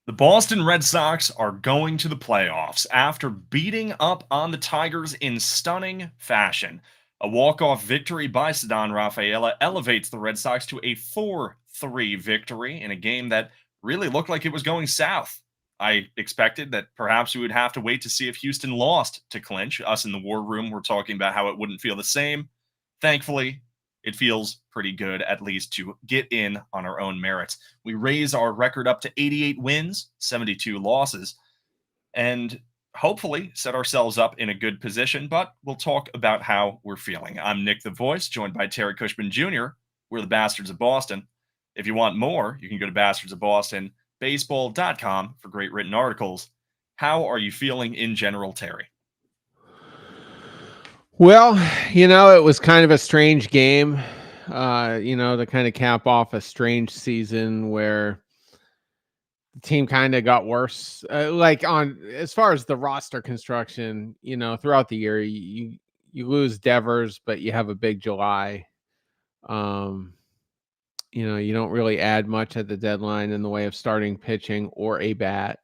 The Boston Red Sox are going to the playoffs after beating up on the Tigers in stunning fashion. A walk-off victory by Ceddanne Rafaela elevates the Red Sox to a 4-3 victory in a game that really looked like it was going south. I expected that perhaps we would have to wait to see if Houston lost to clinch. Us in the war room were talking about how it wouldn't feel the same. Thankfully, it feels pretty good, at least to get in on our own merits. We raise our record up to 88 wins, 72 losses, and hopefully set ourselves up in a good position. But we'll talk about how we're feeling. I'm Nick the Voice, joined by Terry Cushman Jr. We're the Bastards of Boston. If you want more, you can go to bastardsofbostonbaseball.com for great written articles. How are you feeling in general, Terry? Well, it was kind of a strange game, to kind of cap off a strange season where the team kind of got worse. Like on as far as the roster construction, throughout the year, you lose Devers, but you have a big July. Um, you don't really add much at the deadline in the way of starting pitching or a bat.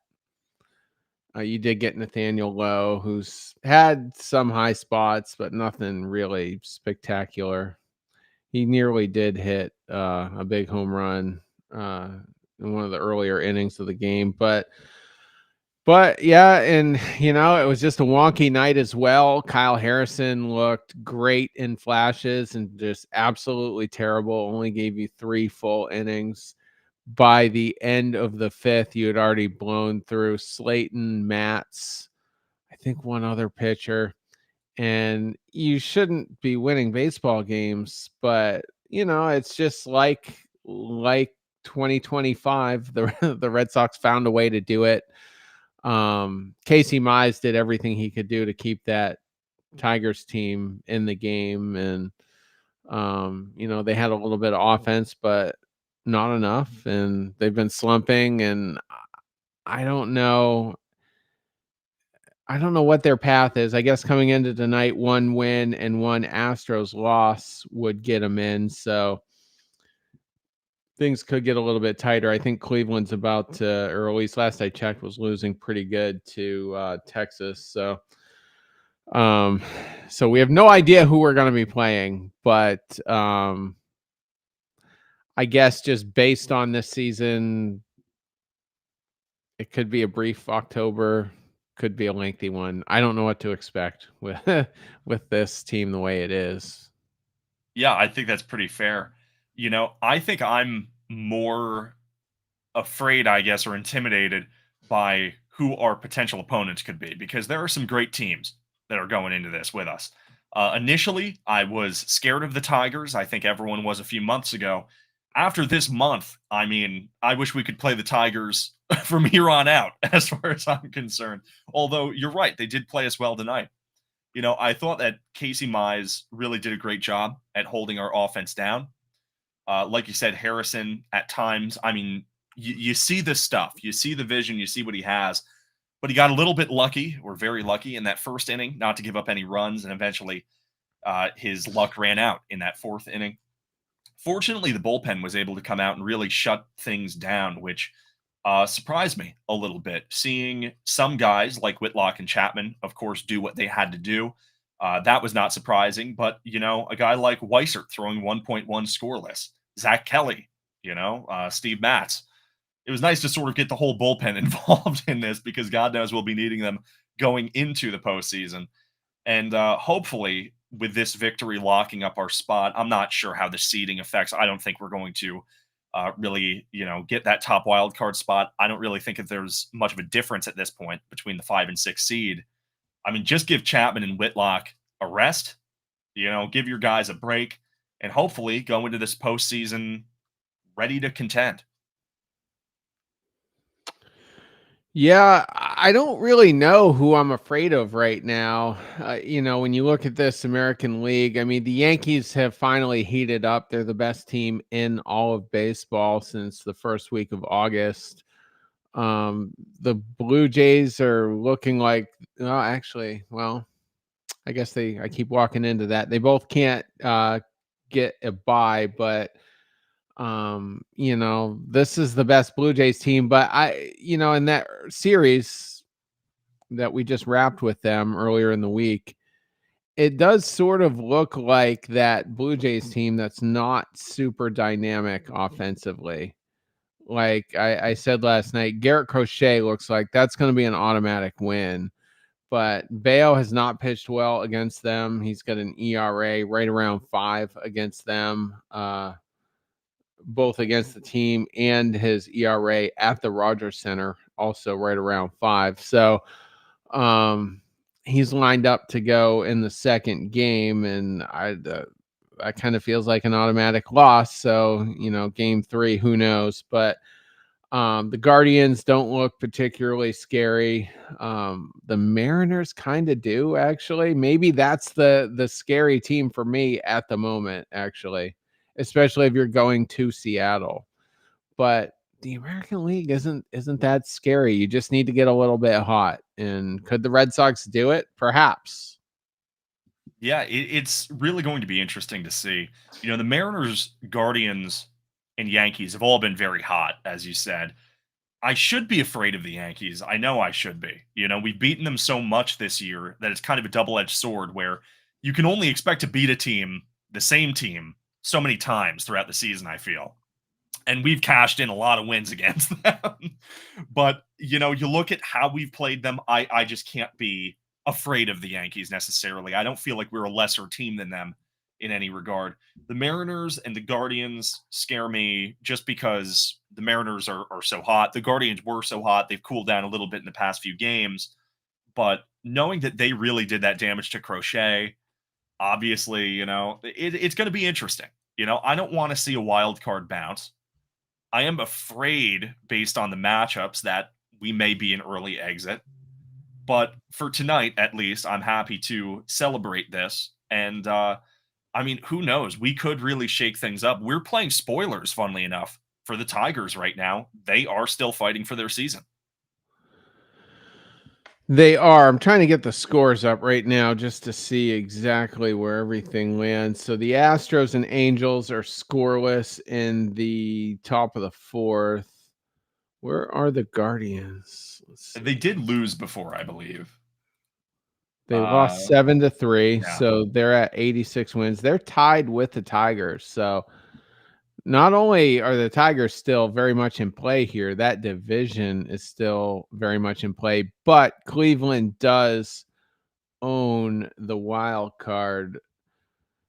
You did get Nathaniel Lowe, who's had some high spots, but nothing really spectacular. He nearly did hit a big home run in one of the earlier innings of the game, but yeah, and it was just a wonky night as well. Kyle Harrison looked great in flashes and just absolutely terrible. Only gave you 3 full innings. By the end of the 5th, you had already blown through Slayton, Matz, I think one other pitcher, and you shouldn't be winning baseball games, but it's just like 2025, the Red Sox found a way to do it. Casey Mize did everything he could do to keep that Tigers team in the game, and they had a little bit of offense, but not enough, and they've been slumping, and I don't know. I don't know what their path is. I guess coming into tonight, 1 win and 1 Astros loss would get them in. So things could get a little bit tighter. I think Cleveland's about to, or at least last I checked, was losing pretty good to Texas. So we have no idea who we're going to be playing, but I guess just based on this season, it could be a brief October, could be a lengthy one. I don't know what to expect with with this team the way it is. Yeah, I think that's pretty fair. I think I'm more afraid, I guess, or intimidated by who our potential opponents could be because there are some great teams that are going into this with us. Initially, I was scared of the Tigers. I think everyone was a few months ago. After this month, I mean, I wish we could play the Tigers from here on out, as far as I'm concerned. Although you're right, they did play us well tonight. I thought that Casey Mize really did a great job at holding our offense down. Like you said, Harrison at times, I mean, you see this stuff, you see the vision, you see what he has, but he got a little bit lucky, or very lucky, in that first inning, not to give up any runs, and eventually his luck ran out in that 4th inning. Fortunately, the bullpen was able to come out and really shut things down, which surprised me a little bit. Seeing some guys like Whitlock and Chapman, of course, do what they had to do. That was not surprising, but a guy like Weissert throwing 1.1 scoreless, Zach Kelly, Steve Matz. It was nice to sort of get the whole bullpen involved in this because God knows we'll be needing them going into the postseason. And hopefully, with this victory locking up our spot, I'm not sure how the seeding affects. I don't think we're going to really, get that top wild card spot. I don't really think that there's much of a difference at this point between the 5 and 6 seed. I mean, just give Chapman and Whitlock a rest, give your guys a break, and hopefully go into this postseason ready to contend. Yeah, I don't really know who I'm afraid of right now. When you look at this American League, I mean, the Yankees have finally heated up. They're the best team in all of baseball since the first week of August. The Blue Jays are looking like, I guess I keep walking into that. They both can't get a bye, but This is the best Blue Jays team, but in that series that we just wrapped with them earlier in the week, it does sort of look like that Blue Jays team that's not super dynamic offensively. Like I said last night, Garrett Crochet looks like that's going to be an automatic win. But Bayo has not pitched well against them. He's got an ERA right around 5 against them, both against the team and his ERA at the Rogers Center, also right around 5. So he's lined up to go in the second game, and that kind of feels like an automatic loss. So, game 3, who knows? But the Guardians don't look particularly scary. The Mariners kind of do, actually. Maybe that's the scary team for me at the moment, actually, especially if you're going to Seattle. But the American League isn't that scary. You just need to get a little bit hot. And could the Red Sox do it? Perhaps. Yeah, it's really going to be interesting to see. The Mariners, Guardians, and Yankees have all been very hot, as you said. I should be afraid of the Yankees. I know I should be. We've beaten them so much this year that it's kind of a double-edged sword where you can only expect to beat a team, the same team, so many times throughout the season, I feel. And we've cashed in a lot of wins against them. But, you look at how we've played them, I just can't be afraid of the Yankees necessarily. I don't feel like we're a lesser team than them in any regard. The Mariners and the Guardians scare me just because the Mariners are so hot. The Guardians were so hot. They've cooled down a little bit in the past few games. But knowing that they really did that damage to Crochet, obviously, it's going to be interesting. I don't want to see a wild card bounce. I am afraid, based on the matchups, that we may be an early exit. But for tonight, at least, I'm happy to celebrate this. And who knows? We could really shake things up. We're playing spoilers, funnily enough, for the Tigers right now. They are still fighting for their season. They are. I'm trying to get the scores up right now just to see exactly where everything lands. So the Astros and Angels are scoreless in the top of the 4th. Where are the Guardians? Let's They see. did lose before, I believe. They lost 7-3, Yeah. so they're at 86 wins. They're tied with the Tigers. So not only are the Tigers still very much in play here, that division is still very much in play, but Cleveland does own the wild card.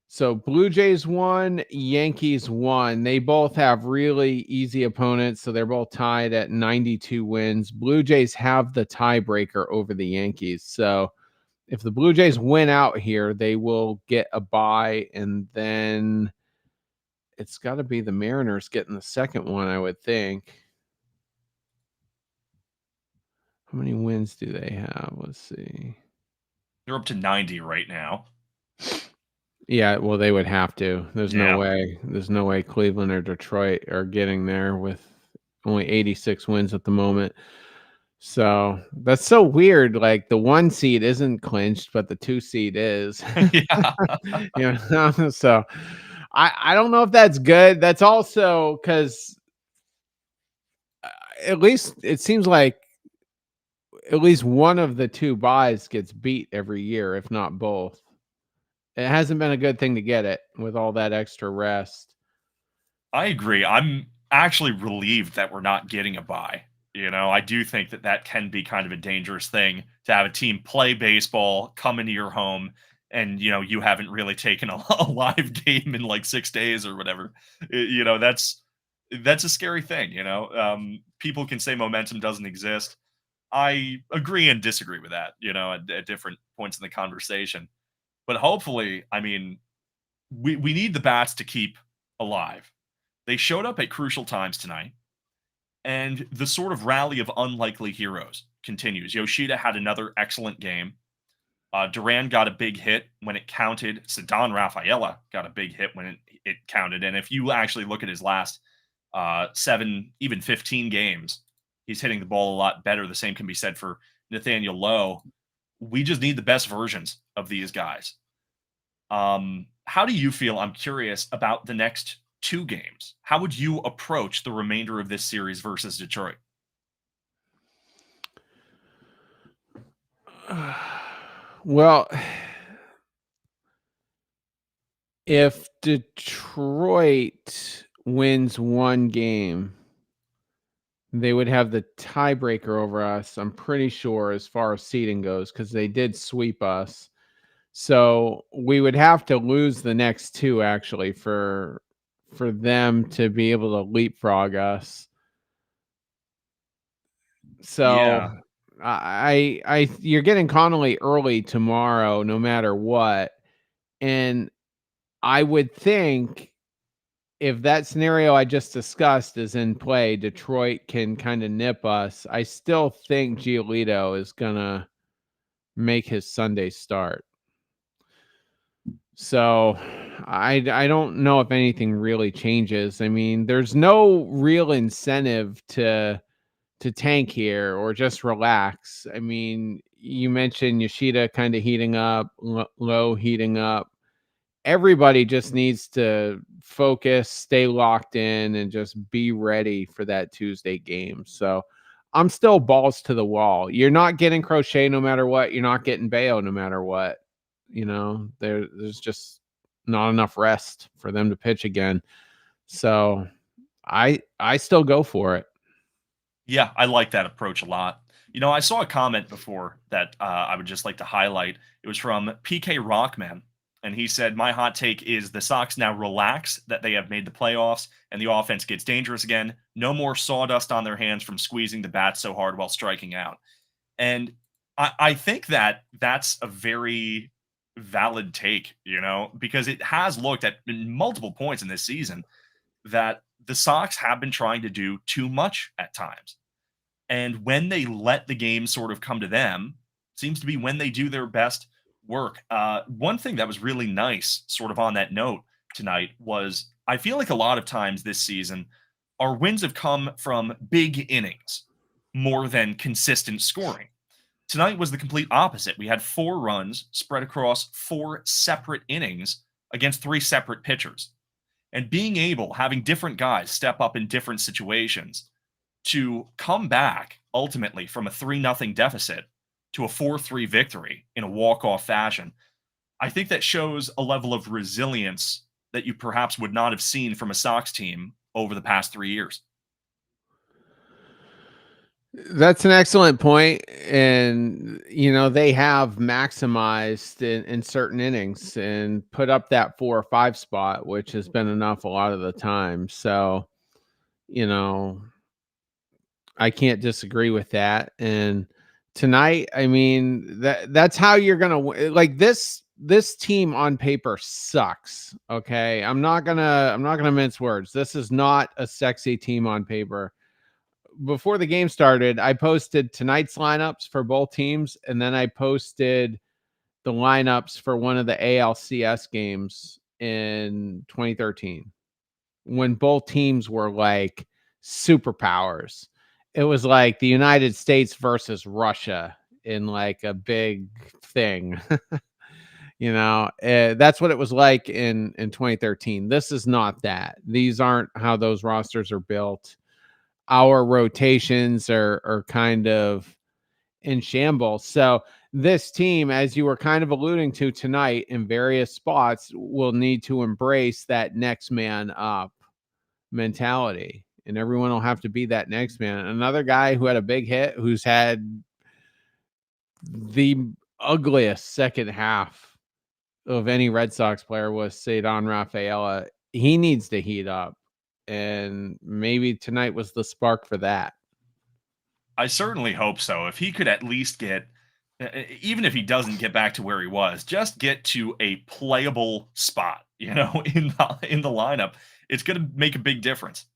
So Blue Jays won, Yankees won. They both have really easy opponents, so they're both tied at 92 wins. Blue Jays have the tiebreaker over the Yankees. So if the Blue Jays win out here, they will get a bye, and then it's got to be the Mariners getting the second one, I would think. How many wins do they have? Let's see. They're up to 90 right now. Yeah, well, they would have to. There's no Yeah. way. There's no way Cleveland or Detroit are getting there with only 86 wins at the moment. So that's so weird. Like the 1 seed isn't clinched, but the 2 seed is. Yeah. So I don't know if that's good. That's also because at least it seems like at least one of the 2 buys gets beat every year, if not both. It hasn't been a good thing to get it with all that extra rest. I agree. I'm actually relieved that we're not getting a bye. I do think that that can be kind of a dangerous thing to have a team play baseball, come into your home, and you haven't really taken a live game in like 6 days or whatever. That's a scary thing. People can say momentum doesn't exist. I agree and disagree with that. At different points in the conversation. But hopefully, we need the bats to keep alive. They showed up at crucial times tonight, and the sort of rally of unlikely heroes continues. Yoshida had another excellent game. Duran got a big hit when it counted. Ceddanne Rafaela got a big hit when it counted. And if you actually look at his last 7, even 15 games, he's hitting the ball a lot better. The same can be said for Nathaniel Lowe. We just need the best versions of these guys. How do you feel? I'm curious about the next 2 games, how would you approach the remainder of this series versus Detroit? Well, if Detroit wins one game, they would have the tiebreaker over us, I'm pretty sure, as far as seeding goes, because they did sweep us. So we would have to lose the next two actually for them to be able to leapfrog us. So Yeah. you're getting Connolly early tomorrow, no matter what. And I would think if that scenario I just discussed is in play, Detroit can kind of nip us. I still think Giolito is gonna make his Sunday start. So I don't know if anything really changes. I mean, there's no real incentive to tank here or just relax. I mean, you mentioned Yoshida kind of heating up, low heating up. Everybody just needs to focus, stay locked in, and just be ready for that Tuesday game. So I'm still balls to the wall. You're not getting Crochet no matter what. You're not getting Bayo no matter what. There's just not enough rest for them to pitch again. So I still go for it. Yeah, I like that approach a lot. I saw a comment before that I would just like to highlight. It was from PK Rockman, and he said, "My hot take is the Sox now relax that they have made the playoffs, and the offense gets dangerous again. No more sawdust on their hands from squeezing the bat so hard while striking out." And I think that that's a very valid take, because it has looked at in multiple points in this season that the Sox have been trying to do too much at times. And when they let the game sort of come to them, seems to be when they do their best work. One thing that was really nice, sort of on that note tonight, was I feel like a lot of times this season, our wins have come from big innings more than consistent scoring. Tonight was the complete opposite. We had 4 runs spread across 4 separate innings against 3 separate pitchers. And being able, having different guys step up in different situations to come back ultimately from a 3-0 deficit to a 4-3 victory in a walk-off fashion, I think that shows a level of resilience that you perhaps would not have seen from a Sox team over the past 3 years. That's an excellent point, and they have maximized in certain innings and put up that 4 or 5 spot, which has been enough a lot of the time. So, you know, I can't disagree with that. And tonight, I mean that's how you're gonna like this. This team on paper sucks. Okay, I'm not gonna mince words. This is not a sexy team on paper. Before the game started, I posted tonight's lineups for both teams, and then I posted the lineups for one of the ALCS games in 2013 when both teams were like superpowers. It was like the United States versus Russia in like a big thing. That's what it was like in 2013. This is not that. These aren't how those rosters are built. Our rotations are kind of in shambles. So this team, as you were kind of alluding to tonight in various spots, will need to embrace that next man up mentality. And everyone will have to be that next man. Another guy who had a big hit, who's had the ugliest second half of any Red Sox player, was Cedar Rafaela. He needs to heat up. And maybe tonight was the spark for that. I certainly hope so. If he could at least get, even if he doesn't get back to where he was, just get to a playable spot, in the lineup, it's going to make a big difference.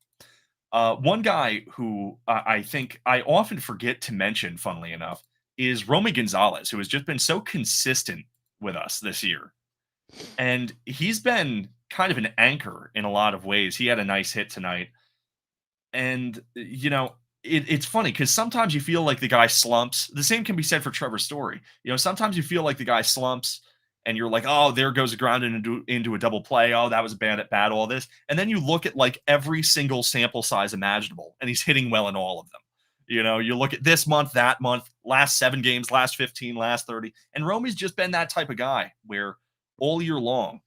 One guy who I think I often forget to mention, funnily enough, is Romy Gonzalez, who has just been so consistent with us this year. And he's been kind of an anchor in a lot of ways. He had a nice hit tonight. And, it's funny because sometimes you feel like the guy slumps. The same can be said for Trevor Story. Sometimes you feel like the guy slumps and you're like, oh, there goes a ground into a double play. Oh, that was a bad at bat, all this. And then you look at like every single sample size imaginable, and he's hitting well in all of them. You look at this month, that month, last 7 games, last 15, last 30. And Romy's just been that type of guy where all year long,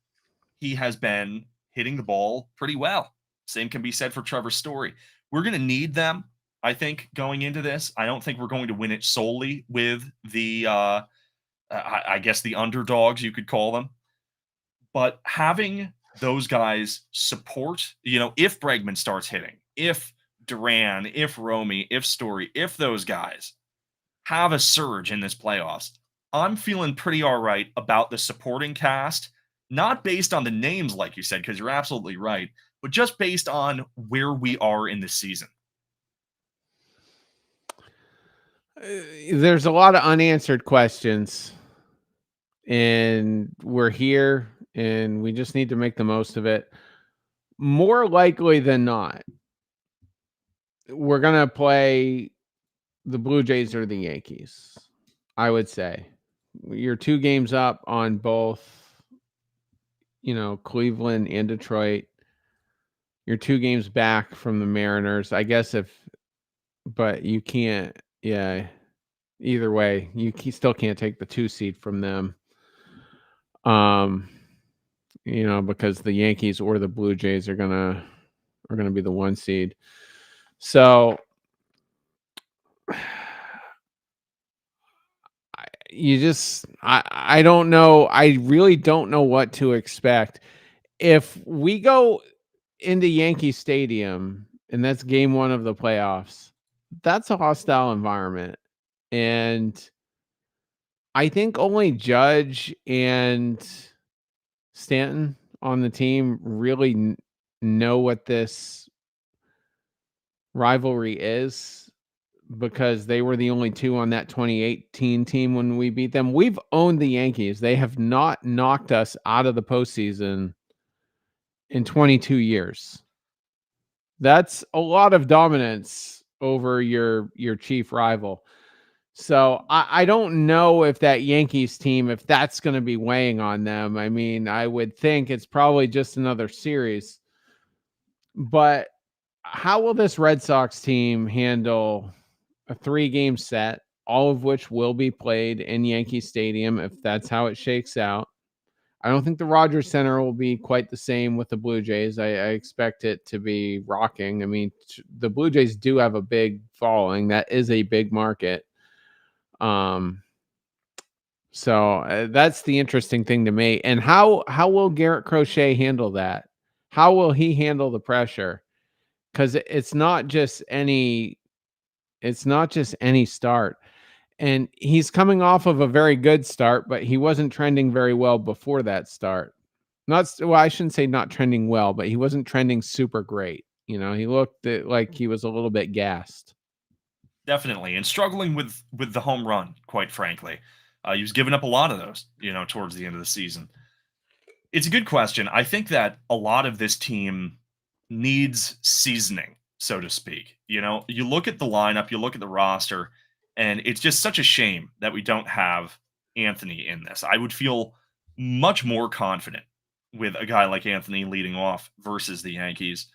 he has been hitting the ball pretty well. Same can be said for Trevor Story. We're going to need them, I think, going into this. I don't think we're going to win it solely with the, I guess, the underdogs, you could call them. But having those guys support, if Bregman starts hitting, if Duran, if Romy, if Story, if those guys have a surge in this playoffs, I'm feeling pretty all right about the supporting cast, not based on the names, like you said, because you're absolutely right, but just based on where we are in the season. There's a lot of unanswered questions, and we're here, and we just need to make the most of it. More likely than not, we're going to play the Blue Jays or the Yankees, I would say. You're 2 games up on both, Cleveland and Detroit. You're 2 games back from the Mariners. I guess but you can't, yeah, either way, still can't take the 2 seed from them. Because the Yankees or the Blue Jays are gonna be the 1 seed. So I don't know. I really don't know what to expect. If we go into Yankee Stadium and that's game 1 of the playoffs, that's a hostile environment. And I think only Judge and Stanton on the team really know what this rivalry is, because they were the only 2 on that 2018 team when we beat them. We've owned the Yankees. They have not knocked us out of the postseason in 22 years. That's a lot of dominance over your chief rival. So I don't know if that Yankees team, if that's going to be weighing on them. I mean, I would think it's probably just another series. But how will this Red Sox team handle a 3-game set, all of which will be played in Yankee Stadium if that's how it shakes out? I don't think the Rogers Center will be quite the same with the Blue Jays. I expect it to be rocking. I mean, the Blue Jays do have a big following. That is a big market. So that's the interesting thing to me. And how will Garrett Crochet handle that? How will he handle the pressure? Because it's not just any start. And he's coming off of a very good start, but he wasn't trending very well before that start. I shouldn't say not trending well, but he wasn't trending super great. He looked like he was a little bit gassed. Definitely, and struggling with the home run, quite frankly. He was giving up a lot of those, towards the end of the season. It's a good question. I think that a lot of this team needs seasoning, so to speak. You look at the lineup, you look at the roster, and it's just such a shame that we don't have Anthony in this. I would feel much more confident with a guy like Anthony leading off versus the Yankees.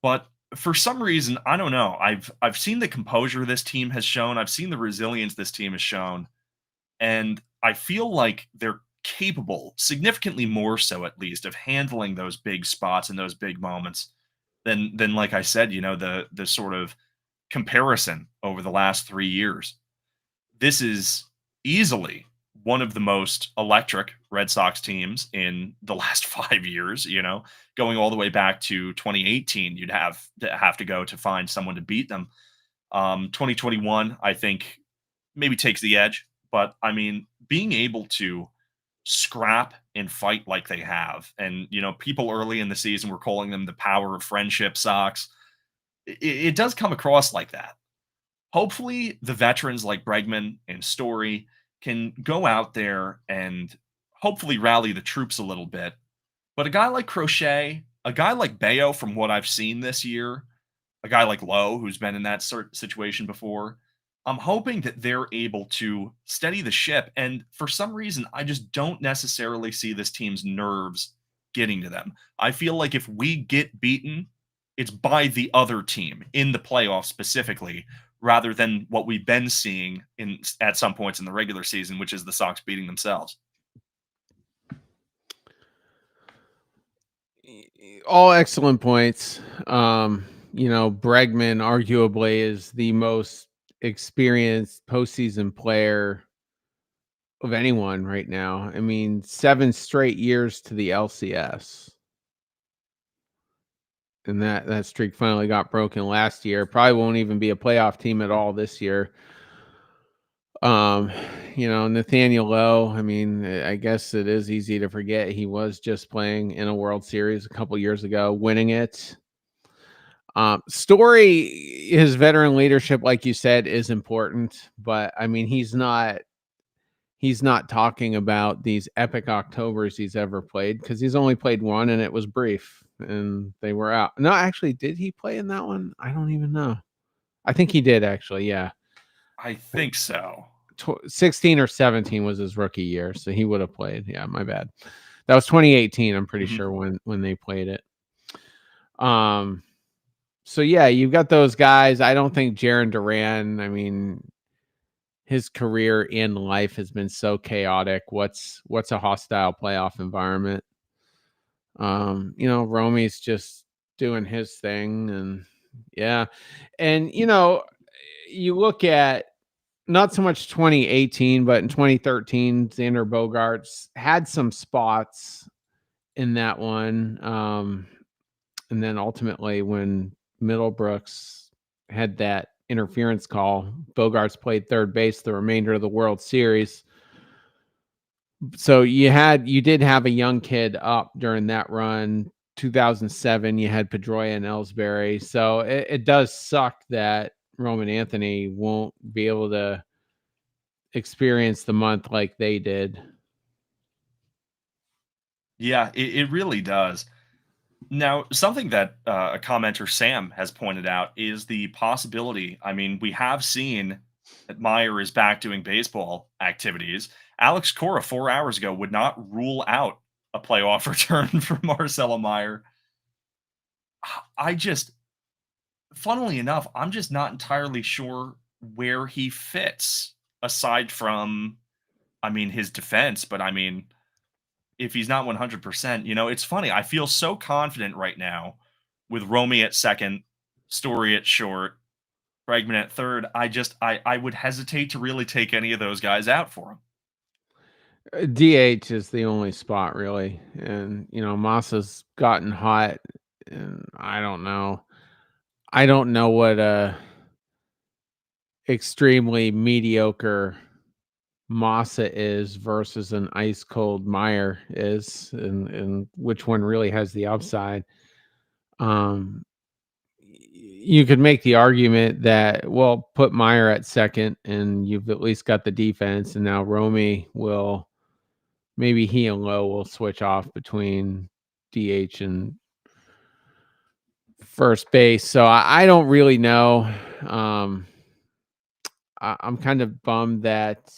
But for some reason, I don't know. I've seen the composure this team has shown. I've seen the resilience this team has shown. And I feel like they're capable, significantly more so at least, of handling those big spots and those big moments than like I said, the sort of comparison over the last 3 years. This is easily one of the most electric Red Sox teams in the last 5 years, going all the way back to 2018. You'd have to go to find someone to beat them. 2021, I think, maybe takes the edge. But I mean, being able to scrap and fight like they have, and people early in the season were calling them the power of friendship Sox. It does come across like that. Hopefully, the veterans like Bregman and Story can go out there and hopefully rally the troops a little bit. But a guy like Crochet, a guy like Bayo, from what I've seen this year, a guy like Lowe, who's been in that situation before, I'm hoping that they're able to steady the ship. And for some reason, I just don't necessarily see this team's nerves getting to them. I feel like if we get beaten, it's by the other team in the playoffs specifically, rather than what we've been seeing in at some points in the regular season, which is the Sox beating themselves. All excellent points. Bregman arguably is the most experienced postseason player of anyone right now. I mean, 7 straight years to the LCS. And that streak finally got broken last year. Probably won't even be a playoff team at all this year. Um, Nathaniel Lowe, I mean, I guess it is easy to forget he was just playing in a World Series a couple years ago, winning it. Story, his veteran leadership, like you said, is important, but I mean, he's not talking about these epic Octobers he's ever played because he's only played one and it was brief and they were out. No, actually, did he play in that one? I don't even know. I think he did actually. Yeah. I think so. 16 or 17 was his rookie year, so he would have played. Yeah, my bad. That was 2018. I'm pretty sure when they played it. So yeah, you've got those guys. I don't think Jaron Duran, I mean, his career in life has been so chaotic. What's a hostile playoff environment? Romy's just doing his thing, and yeah. And you look at not so much 2018, but in 2013, Xander Bogaerts had some spots in that one. And then ultimately, when Middlebrooks had that interference call, Bogaerts played third base the remainder of the World Series. So you did have a young kid up during that run. 2007, you had Pedroia and Ellsbury. So it does suck that Roman Anthony won't be able to experience the month like they did. Yeah, it really does. Now, something that a commenter, Sam, has pointed out is the possibility. I mean, we have seen that Meyer is back doing baseball activities. Alex Cora 4 hours ago would not rule out a playoff return for Marcelo Meyer. I just, funnily enough, I'm just not entirely sure where he fits aside from, I mean, his defense. But I mean, if he's not 100%, it's funny. I feel so confident right now with Romy at second, Story at short, Bregman at third. I would hesitate to really take any of those guys out for him. DH is the only spot really, and Massa's gotten hot, and I don't know. I don't know what a extremely mediocre Massa is versus an ice cold Meyer is, and which one really has the upside. You could make the argument that, well, put Meyer at second and you've at least got the defense, and now Romy will, maybe he and Lowe will switch off between DH and first base. So I don't really know. I'm kind of bummed that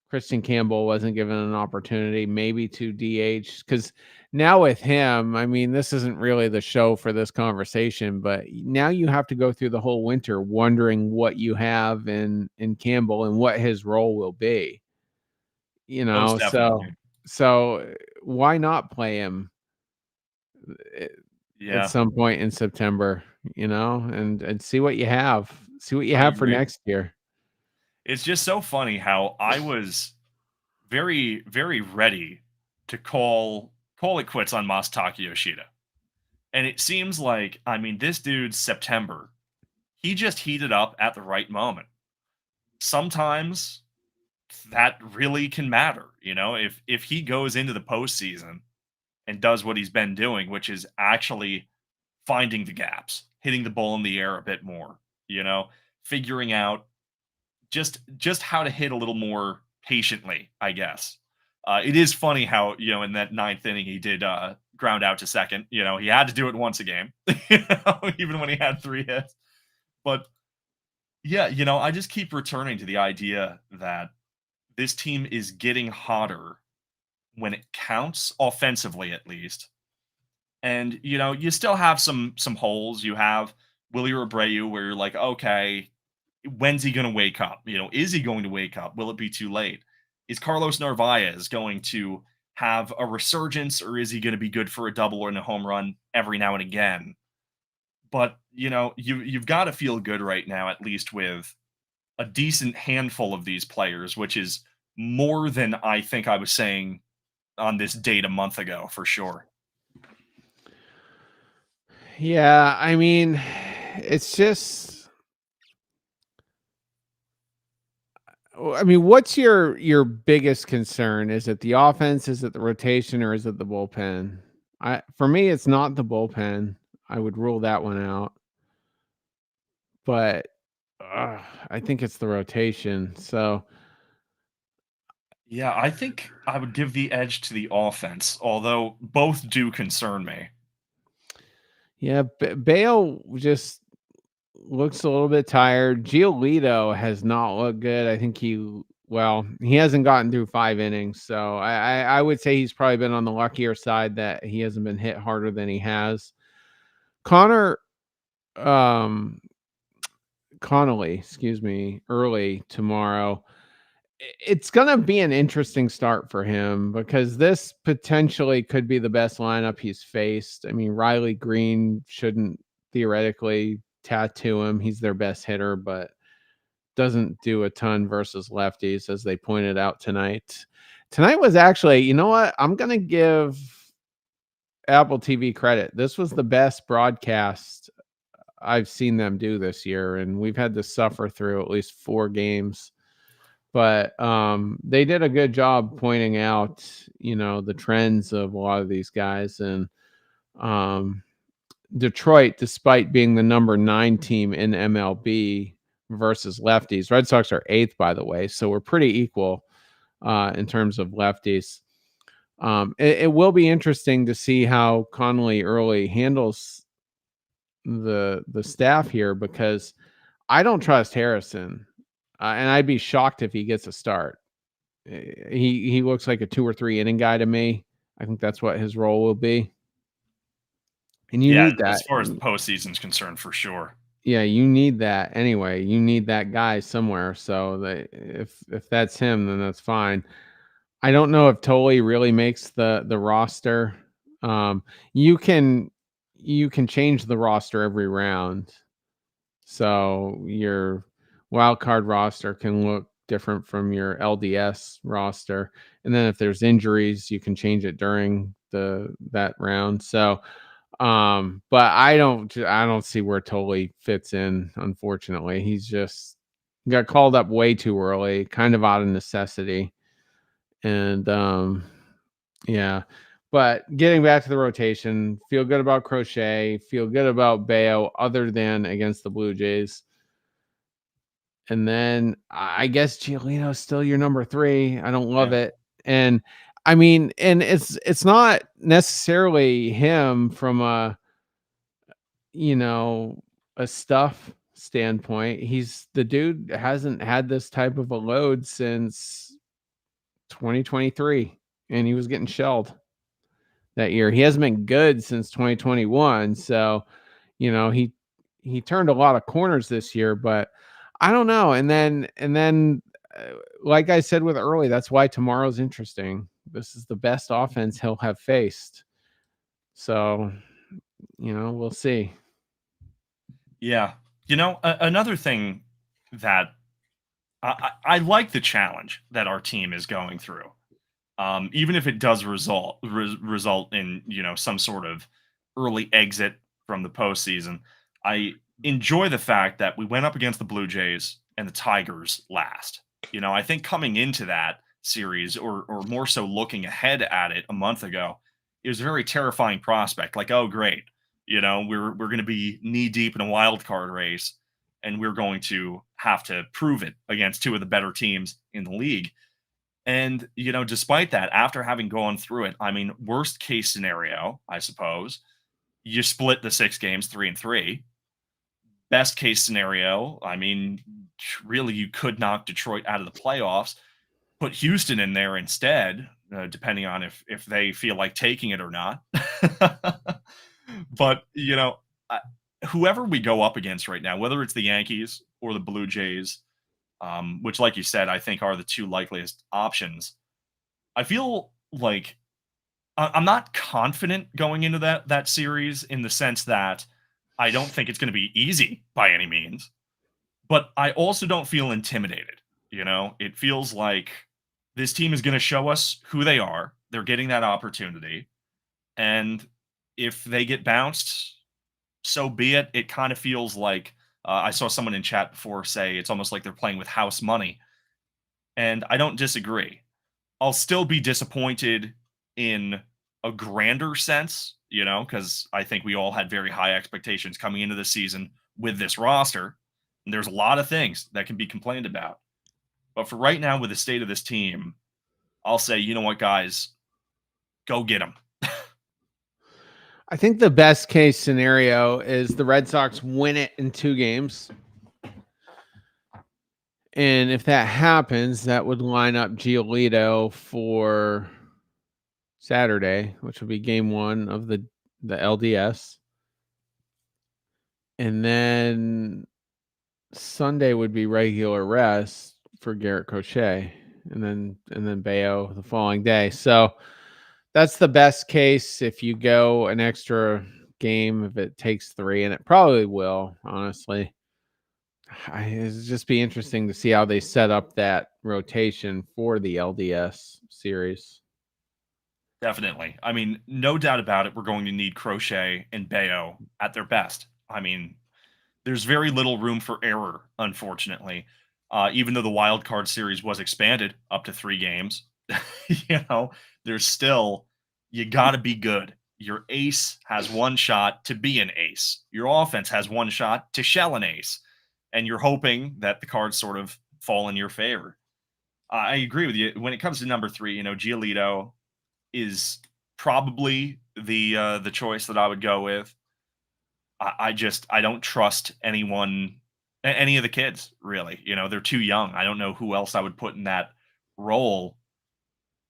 Christian Campbell wasn't given an opportunity, maybe to DH, because now with him, I mean, this isn't really the show for this conversation, but now you have to go through the whole winter wondering what you have in Campbell and what his role will be. Most So definitely. why not play him at Yeah, some point in September, and see what you have. See what you I have for agree. next year. It's just so funny how I was very, very ready to call it quits on Masataka Yoshida. And it seems like, I mean, this dude's September, he just heated up at the right moment. Sometimes that really can matter, if he goes into the postseason and does what he's been doing, which is actually finding the gaps, hitting the ball in the air a bit more, figuring out just how to hit a little more patiently, I guess. It is funny how, in that ninth inning he did ground out to second. He had to do it once a game, even when he had 3 hits. But Yeah, I just keep returning to the idea that this team is getting hotter when it counts, offensively at least. And you still have some holes. You have Willie Abreu, where you're like, okay, when's he going to wake up? Is he going to wake up? Will it be too late? Is Carlos Narvaez going to have a resurgence, or is he going to be good for a double and a home run every now and again? But you've got to feel good right now, at least with a decent handful of these players, which is more than I think I was saying on this date a month ago for sure. Yeah, I mean, it's just I mean, what's your biggest concern? Is it the offense? Is it the rotation? Or is it the bullpen? For me, it's not the bullpen. I would rule that one out. But I think it's the rotation. So Yeah, I think I would give the edge to the offense, although both do concern me. yeah, Bale just looks a little bit tired. Giolito has not looked good. I think he hasn't gotten through 5 innings, so I would say he's probably been on the luckier side that he hasn't been hit harder than he has. Connor um Connolly, excuse me, early tomorrow. It's gonna be an interesting start for him because this potentially could be the best lineup he's faced. I mean, Riley Green shouldn't theoretically tattoo him. He's their best hitter, but doesn't do a ton versus lefties, as they pointed out tonight. Tonight was actually, you know what? I'm gonna give Apple TV credit. This was the best broadcast I've seen them do this year, and we've had to suffer through at least 4 games. But they did a good job pointing out, the trends of a lot of these guys. And um, Detroit, despite being the number 9 team in MLB versus lefties, Red Sox are 8th, by the way. So we're pretty equal in terms of lefties. It will be interesting to see how Connolly early handles the staff here, because I don't trust Harrison, and I'd be shocked if he gets a start. He looks like a 2 or 3 inning guy to me. I think that's what his role will be, and you Yeah, need that. as far as the postseason's concerned, for sure. Yeah, you need that anyway. You need that guy somewhere. So that if that's him, then that's fine. I don't know if Tolley really makes the roster. Um, you can you can change the roster every round. So your wild card roster can look different from your LDS roster. And then if there's injuries, you can change it during that round. So but I don't see where Tolley fits in, unfortunately. He's just got called up way too early, kind of out of necessity. And yeah. But getting back to the rotation, feel good about Crochet, feel good about Bayo, other than against the Blue Jays. And then I guess Giolito's still your number 3. I don't love Yeah. it. And I mean, and it's not necessarily him from you know, a stuff standpoint. He's the dude hasn't had this type of a load since 2023, and he was getting shelled that year. He hasn't been good since 2021. So, he turned a lot of corners this year, but I don't know. And then like I said with early, that's why tomorrow's interesting. This is the best offense he'll have faced. So, we'll see. Yeah. Another thing that I like the challenge that our team is going through. Even if it does result in some sort of early exit from the postseason, I enjoy the fact that we went up against the Blue Jays and the Tigers last. I think coming into that series, or more so looking ahead at it a month ago, it was a very terrifying prospect. Like, oh great, we're going to be knee deep in a wild card race, and we're going to have to prove it against two of the better teams in the league. And, despite that, after having gone through it, I mean, worst case scenario, I suppose, you split the 6 games 3-3. best case scenario, I mean, really, you could knock Detroit out of the playoffs, put Houston in there instead, depending on if they feel like taking it or not. But whoever we go up against right now, whether it's the Yankees or the Blue Jays, which, like you said, I think are the two likeliest options. I feel like I'm not confident going into that series in the sense that I don't think it's going to be easy by any means, but I also don't feel intimidated. It feels like this team is going to show us who they are. They're getting that opportunity, and if they get bounced, so be it. It kind of feels like I saw someone in chat before say it's almost like they're playing with house money, and I don't disagree. I'll still be disappointed in a grander sense, because I think we all had very high expectations coming into the season with this roster. And there's a lot of things that can be complained about. But for right now, with the state of this team, I'll say, you know what, guys, go get them. I think the best case scenario is the Red Sox win it in 2 games. And if that happens, that would line up Giolito for Saturday, which would be game 1 of the LDS. And then Sunday would be regular rest for Garrett Crochet, and then Bayo the following day. So that's the best case if you go an extra game, if it takes 3, and it probably will, honestly. It'd just be interesting to see how they set up that rotation for the LDS series. Definitely. I mean, no doubt about it, we're going to need Crochet and Bayo at their best. I mean, there's very little room for error, unfortunately. Even though the wild card series was expanded up to 3 games, there's still, you got to be good. Your ace has one shot to be an ace. Your offense has one shot to shell an ace, and you're hoping that the cards sort of fall in your favor. I agree with you. When it comes to number 3, Giolito is probably the choice that I would go with. I don't trust anyone, any of the kids, really. They're too young. I don't know who else I would put in that role.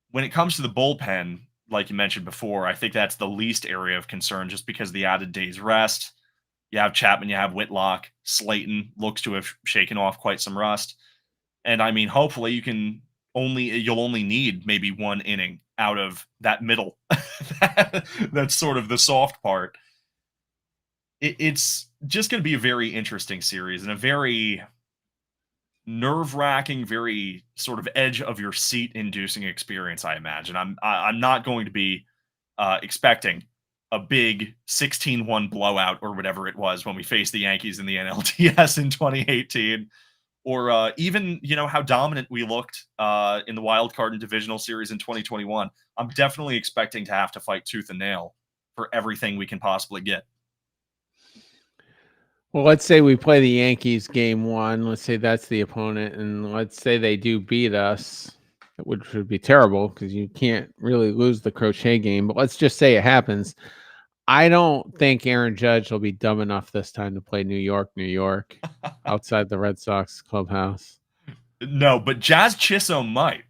When it comes to the bullpen, like you mentioned before, I think that's the least area of concern just because of the added day's rest. You have Chapman, you have Whitlock, Slayton looks to have shaken off quite some rust. And I mean, hopefully you'll only need maybe 1 inning out of that middle. That's sort of the soft part. It's just going to be a very interesting series and a very nerve-wracking, very sort of edge of your seat inducing experience, I imagine. I'm not going to be expecting a big 16-1 blowout or whatever it was when we faced the Yankees in the NLDS in 2018, or even how dominant we looked in the wild card and divisional series in 2021. I'm definitely expecting to have to fight tooth and nail for everything we can possibly get. Well, let's say we play the Yankees game 1. Let's say that's the opponent, and let's say they do beat us, which would be terrible because you can't really lose the Crochet game. But let's just say it happens. I don't think Aaron Judge will be dumb enough this time to play New York, outside the Red Sox clubhouse. No, but Jazz Chisholm might.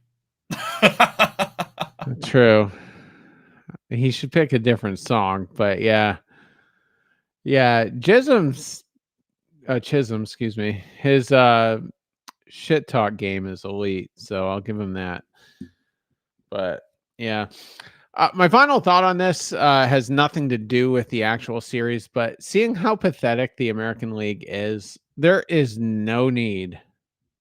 True. He should pick a different song, but yeah. Chisholm, excuse me. His shit talk game is elite, so I'll give him that. But yeah. My final thought on this has nothing to do with the actual series, but seeing how pathetic the American League is, there is no need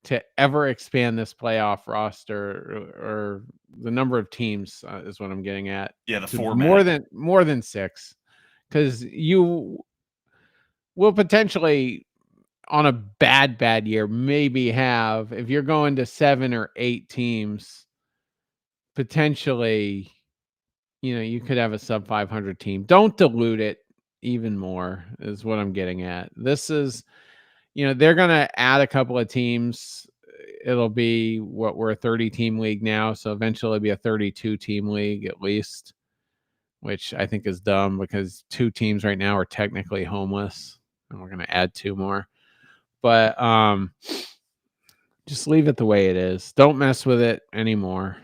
to ever expand this playoff roster or the number of teams is what I'm getting at. Yeah, the format. More than 6, because you will potentially, on a bad year, maybe have, if you're going to 7 or 8 teams, potentially, you could have a sub 500 team. Don't dilute it even more is what I'm getting at. This is, they're going to add a couple of teams. It'll be we're a 30 team league now. So eventually it'll be a 32 team league at least, which I think is dumb because 2 teams right now are technically homeless. and we're going to add 2 more. But just leave it the way it is. Don't mess with it anymore.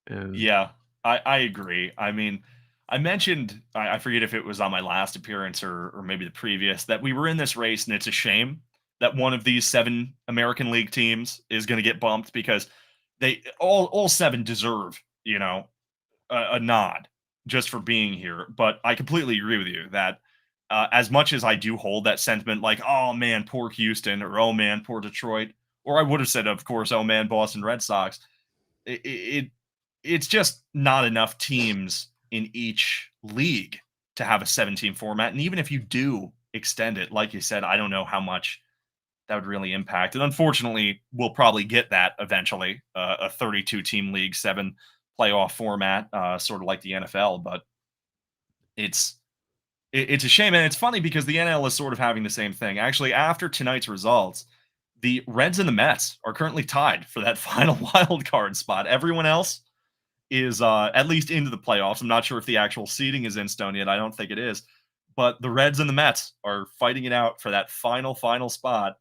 And Yeah, I agree. I mean, I mentioned I forget if it was on my last appearance or maybe the previous that we were in this race, and it's a shame that one of these 7 American League teams is going to get bumped because they all 7 deserve, a nod just for being here. But I completely agree with you that as much as I do hold that sentiment, like, oh man, poor Houston, or oh man, poor Detroit, or I would have said, of course, oh man, Boston Red Sox, it it's just not enough teams in each league to have a 17 format. And even if you do extend it, like you said, I don't know how much that would really impact. And unfortunately, we'll probably get that eventually, a 32 team league, 7 playoff format, sort of like the NFL. But it's it's a shame, and it's funny because the NL is sort of having the same thing. Actually, after tonight's results, the Reds and the Mets are currently tied for that final wild card spot. Everyone else is at least into the playoffs. I'm not sure if the actual seeding is in stone yet. I don't think it is. But the Reds and the Mets are fighting it out for that final spot,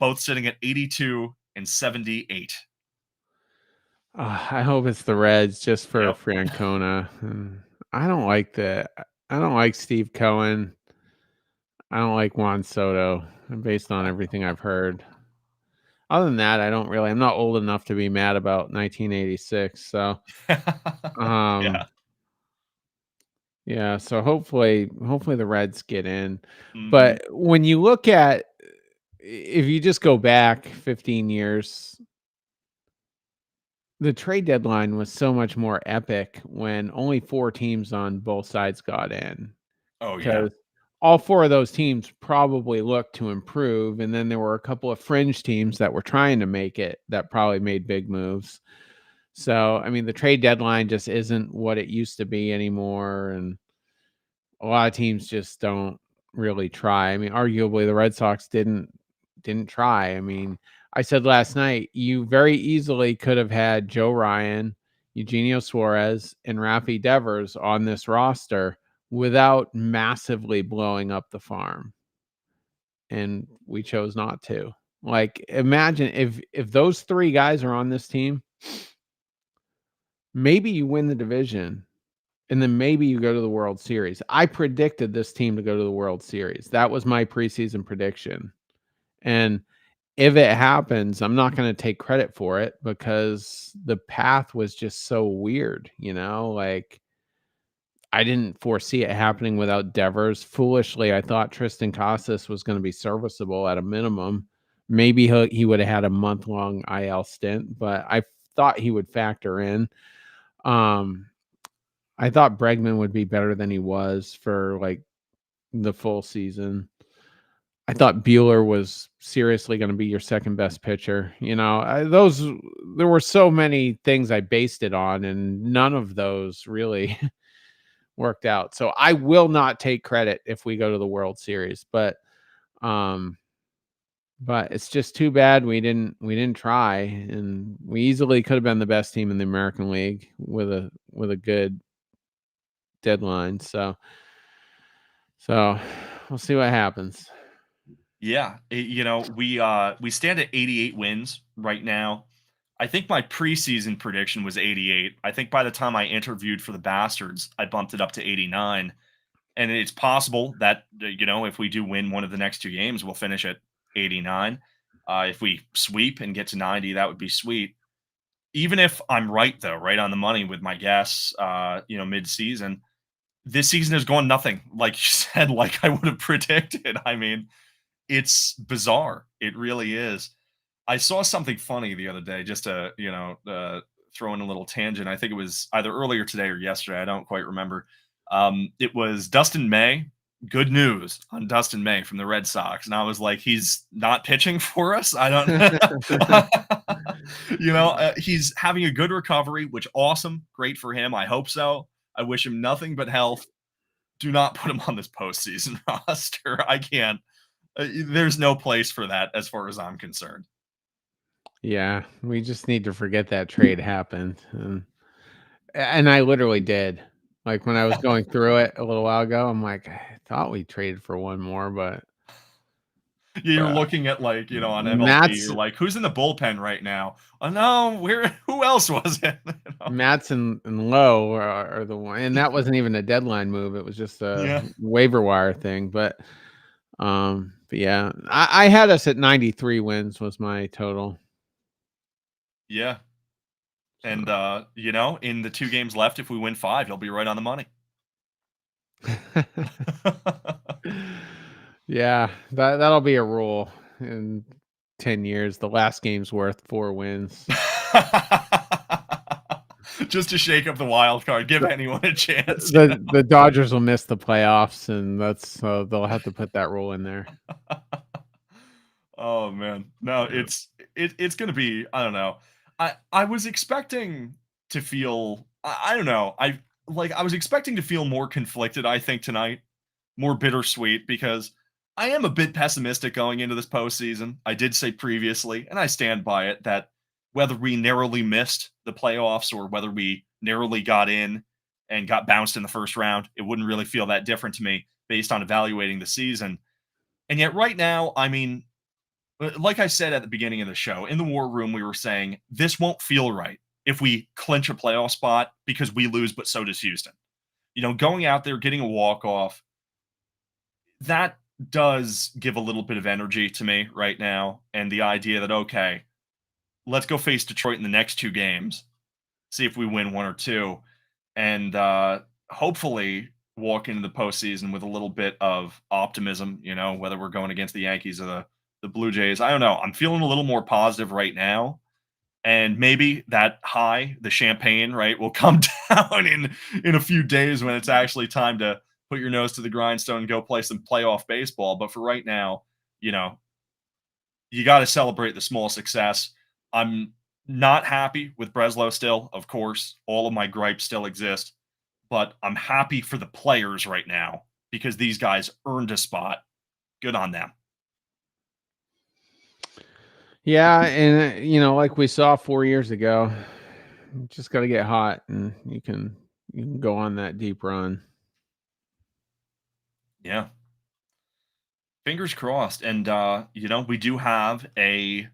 both sitting at 82 and 78. I hope it's the Reds just for Yep. Francona. And I don't like the I don't like Steve Cohen. I don't like Juan Soto, based on everything I've heard. Other than that, I'm not old enough to be mad about 1986. So, Yeah. um, yeah, so hopefully the Reds get in. Hmm. But when you look at if you just go back 15 years, the trade deadline was so much more epic when only 4 teams on both sides got in. Oh yeah. Because all 4 of those teams probably looked to improve, and then there were a couple of fringe teams that were trying to make it that probably made big moves. So, I mean, the trade deadline just isn't what it used to be anymore, and a lot of teams just don't really try. I mean, arguably the Red Sox didn't try. I mean, I said last night you very easily could have had Joe Ryan, Eugenio Suarez, and Rafi Devers on this roster without massively blowing up the farm. And we chose not to. Like, imagine if those 3 guys are on this team, maybe you win the division and then maybe you go to the World Series. I predicted this team to go to the World Series. That was my preseason prediction. And if it happens, I'm not going to take credit for it because the path was just so weird, like I didn't foresee it happening without Devers. Foolishly, I thought Tristan Casas was going to be serviceable at a minimum. Maybe he would have had a month-long IL stint, but I thought he would factor in. Um, I thought Bregman would be better than he was for like the full season. I thought Bueller was seriously going to be your second best pitcher. There were so many things I based it on, and none of those really worked out. So I will not take credit if we go to the World Series, um, but it's just too bad we didn't try, and we easily could have been the best team in the American League with a good deadline. So we'll see what happens. Yeah. We stand at 88 wins right now. I think my preseason prediction was 88. I think by the time I interviewed for the Bastards, I bumped it up to 89. And it's possible that, if we do win one of the next 2 games, we'll finish at 89. If we sweep and get to 90, that would be sweet. Even if I'm right, though, right on the money with my guess, mid-season, this season has gone nothing, like you said, like I would have predicted. I mean, it's bizarre. It really is. I saw something funny the other day, just to, throw in a little tangent. I think it was either earlier today or yesterday. I don't quite remember. It was Dustin May. Good news on Dustin May from the Red Sox. And I was like, he's not pitching for us. I don't, he's having a good recovery, which awesome. Great for him. I hope so. I wish him nothing but health. Do not put him on this postseason roster. I can't. There's no place for that as far as I'm concerned. Yeah, we just need to forget that trade happened, and I literally did. Like when I was going through it a little while ago, I'm like, I thought we traded for one more, but Yeah, you're uh, looking at, like, on MLB, Matt's you're like, "Who's in the bullpen right now?" "Oh, no, where who else was it?" You know? Matz and Lowe are the one, and that wasn't even a deadline move. It was just a Yeah. waiver wire thing. But yeah, I had us at 93 wins was my total. Yeah, and, So in the 2 games left, if we win 5, he'll be right on the money. yeah, that'll be a rule in 10 years. The last game's worth 4 wins. Just to shake up the wild card, give anyone a chance, you know? The Dodgers will miss the playoffs, and that's so they'll have to put that rule in there. Oh, man. No, Yeah. it's gonna be, I don't know. I was expecting to feel, I don't know, I was expecting to feel more conflicted, I think, tonight, more bittersweet, because I am a bit pessimistic going into this postseason. I did say previously, and I stand by it, that whether we narrowly missed the playoffs or whether we narrowly got in and got bounced in the first round, it wouldn't really feel that different to me based on evaluating the season. And yet, right now, I mean, like I said at the beginning of the show, in the war room, we were saying this won't feel right if we clinch a playoff spot because we lose, but so does Houston. Going out there, getting a walk off, that does give a little bit of energy to me right now. And the idea that, okay, let's go face Detroit in the next 2 games, see if we win one or two, and hopefully walk into the postseason with a little bit of optimism, whether we're going against the Yankees or the Blue Jays. I don't know. I'm feeling a little more positive right now. And maybe that high, the champagne, right, will come down in a few days when it's actually time to put your nose to the grindstone and go play some playoff baseball. But for right now, you know, you got to celebrate the small success. I'm not happy with Breslow still, of course. All of my gripes still exist, but I'm happy for the players right now because these guys earned a spot. Good on them. Yeah, and like we saw 4 years ago, you just got to get hot, and you can go on that deep run. Yeah. Fingers crossed. And we do have a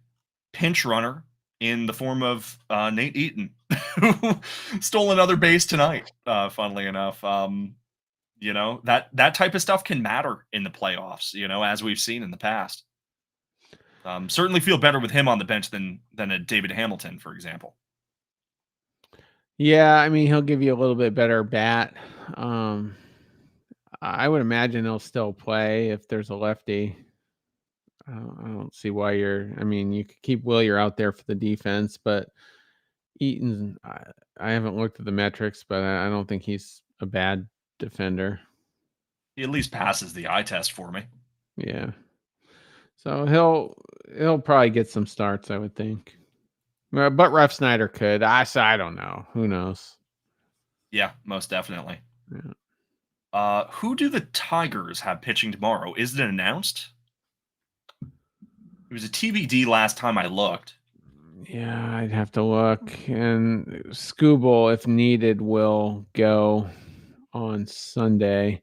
pinch runner in the form of Nate Eaton, who stole another base tonight. Funnily enough, that type of stuff can matter in the playoffs. As we've seen in the past. Certainly feel better with him on the bench than a David Hamilton, for example. Yeah, I mean, he'll give you a little bit better bat. Um, I would imagine he'll still play if there's a lefty. I don't see why I mean, you could keep Willier out there for the defense, but Eaton's. I haven't looked at the metrics, but I don't think he's a bad defender. He at least passes the eye test for me. Yeah, so he'll probably get some starts, I would think. But Ref Snyder could. I don't know. Who knows? Yeah, most definitely. Yeah. Who do the Tigers have pitching tomorrow? Is it announced? It was a TBD last time I looked. Yeah, I'd have to look. And Scooble, if needed, will go on Sunday.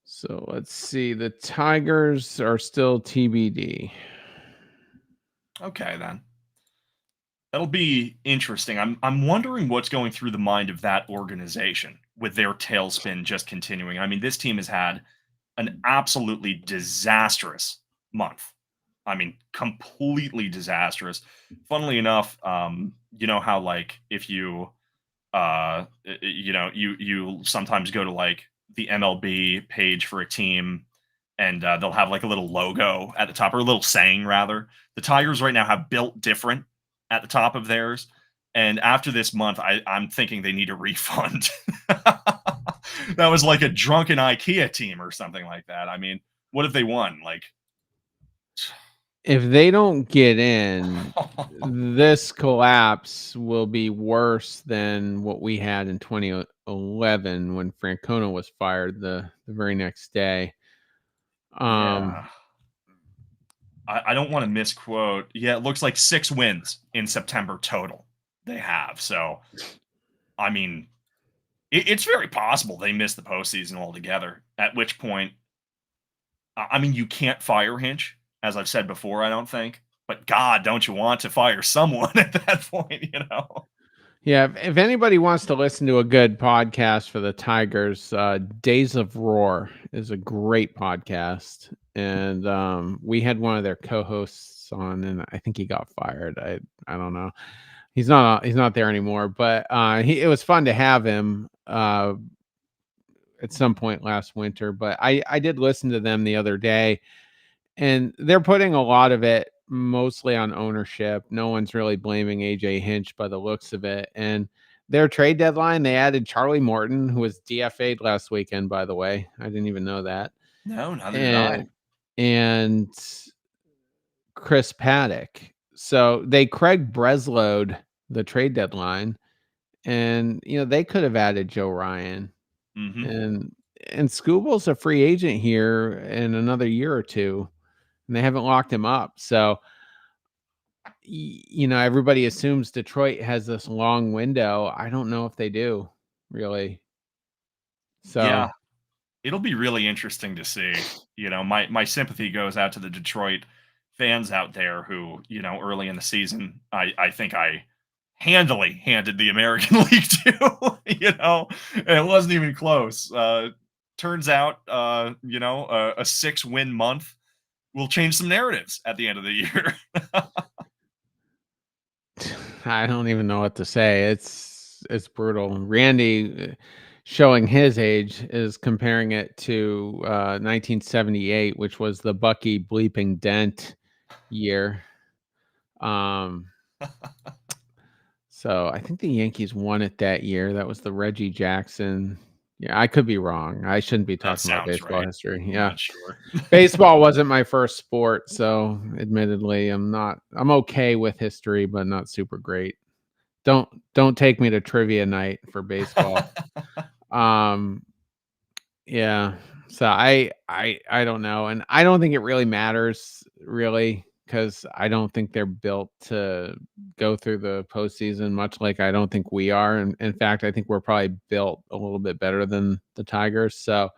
So let's see. The Tigers are still TBD. Okay, then. That'll be interesting. I'm wondering what's going through the mind of that organization with their tailspin just continuing. I mean, this team has had an absolutely disastrous month. I mean, completely disastrous. Funnily enough, you know how, like, if you you sometimes go to, like, the MLB page for a team, and they'll have, like, a little logo at the top, or a little saying rather. The Tigers right now have built different at the top of theirs, and after this month, I'm thinking they need a refund. That was like a drunken IKEA team or something like that. I mean, what have they won? Like, If they don't get in, this collapse will be worse than what we had in 2011 when Francona was fired the very next day. yeah. Um, I don't want to misquote. Yeah, it looks like 6 wins in September total they have. So, I mean, it's very possible they miss the postseason altogether. At which point, I mean, you can't fire Hinch, as I've said before. I don't think, but God, don't you want to fire someone at that point? You know? Yeah, if anybody wants to listen to a good podcast for the Tigers, Days of Roar is a great podcast, and we had one of their co-hosts on, and I think he got fired. I don't know. He's not there anymore, but it was fun to have him at some point last winter. But I did listen to them the other day, and they're putting a lot of it mostly on ownership. No one's really blaming AJ Hinch by the looks of it. And their trade deadline, they added Charlie Morton, who was DFA'd last weekend, by the way. I didn't even know that. No, neither did I. And Chris Paddock. So they Craig Breslowed the trade deadline, and they could have added Joe Ryan. Hmm. And Scooble's a free agent here in another year or two, and they haven't locked him up. So everybody assumes Detroit has this long window. I don't know if they do, really. So Yeah, it'll be really interesting to see. My sympathy goes out to the Detroit fans out there who, early in the season, I think I handily handed the American League to, and it wasn't even close. Turns out, a 6-win month will change some narratives at the end of the year. I don't even know what to say. It's brutal. Randy, showing his age, is comparing it to 1978, which was the Bucky bleeping Dent year. Um, so I think the Yankees won it that year. That was the Reggie Jackson. Yeah, I could be wrong. I shouldn't be That talking about sounds baseball right. history. I'm Yeah. not sure. Baseball wasn't my first sport, so admittedly, I'm okay with history, but not super great. Don't take me to trivia night for baseball. Um, yeah. So I don't know, and I don't think it really matters really, because I don't think they're built to go through the postseason, much like I don't think we are. And in fact, I think we're probably built a little bit better than the Tigers. So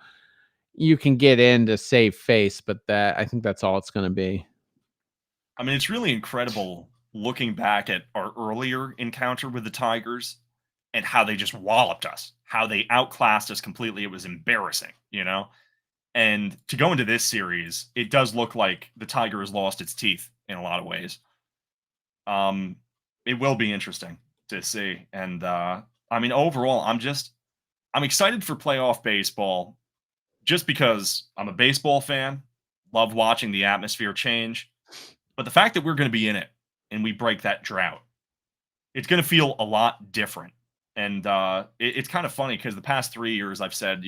you can get in to save face, but I think that's all it's going to be. I mean, it's really incredible looking back at our earlier encounter with the Tigers and how they just walloped us, how they outclassed us completely. It was embarrassing. And to go into this series, it does look like the Tigers lost its teeth in a lot of ways. Um, it will be interesting to see. And I mean, overall, I'm excited for playoff baseball just because I'm a baseball fan, love watching the atmosphere change. But the fact that we're going to be in it and we break that drought, it's going to feel a lot different. And it's kind of funny because the past 3 years I've said,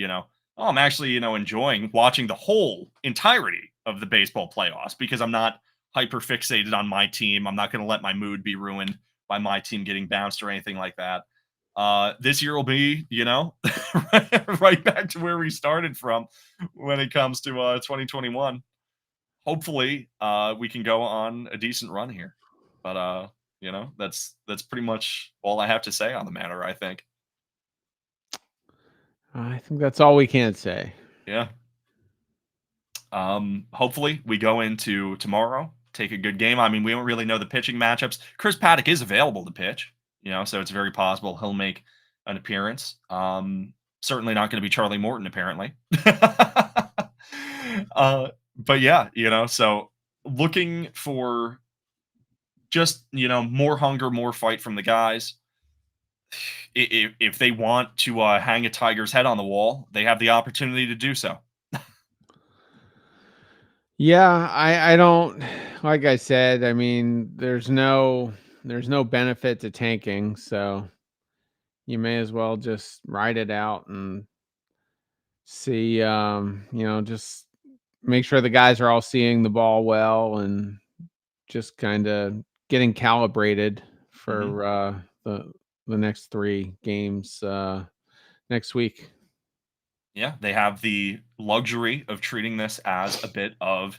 oh, I'm actually, enjoying watching the whole entirety of the baseball playoffs because I'm not hyper fixated on my team. I'm not going to let my mood be ruined by my team getting bounced or anything like that. This year will be, right back to where we started from when it comes to 2021. Hopefully, we can go on a decent run here. But that's pretty much all I have to say on the matter, I think. I think that's all we can say. Yeah. Hopefully we go into tomorrow, take a good game. I mean, we don't really know the pitching matchups. Chris Paddock is available to pitch, so it's very possible he'll make an appearance. Certainly not going to be Charlie Morton, apparently. But yeah, so looking for just, more hunger, more fight from the guys. If they want to hang a Tiger's head on the wall, they have the opportunity to do so. Yeah, I don't, like I said, I mean, there's no benefit to tanking, so you may as well just ride it out and see, just make sure the guys are all seeing the ball well, and just kind of getting calibrated Hmm. for the next 3 games next week. Yeah, they have the luxury of treating this as a bit of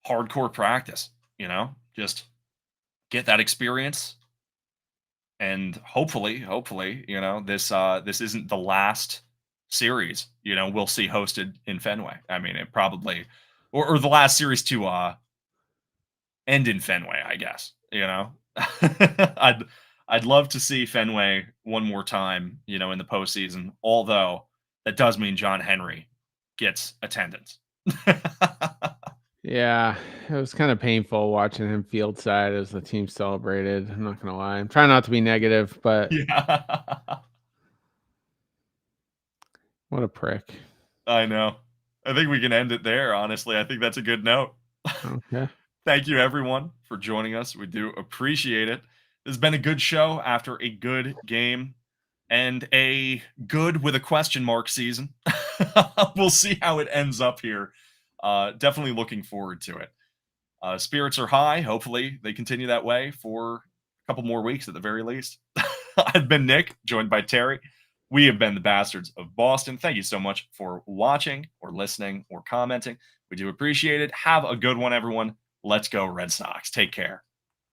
hardcore practice, just get that experience And hopefully, this isn't the last series, we'll see hosted in Fenway. I mean, it probably or the last series to end in Fenway, I guess, I'd I'd love to see Fenway one more time, in the postseason, although that does mean John Henry gets attendance. Yeah, it was kind of painful watching him field side as the team celebrated. I'm not gonna lie. I'm trying not to be negative, but Yeah. what a prick. I know. I think we can end it there, honestly. I think that's a good note. Okay. Thank you, everyone, for joining us. We do appreciate it. This has been a good show after a good game and a good with a question mark season. We'll see how it ends up here. Definitely looking forward to it. Spirits are high. Hopefully, they continue that way for a couple more weeks at the very least. I've been Nick, joined by Terry. We have been the Bastards of Boston. Thank you so much for watching or listening or commenting. We do appreciate it. Have a good one, everyone. Let's go, Red Sox. Take care.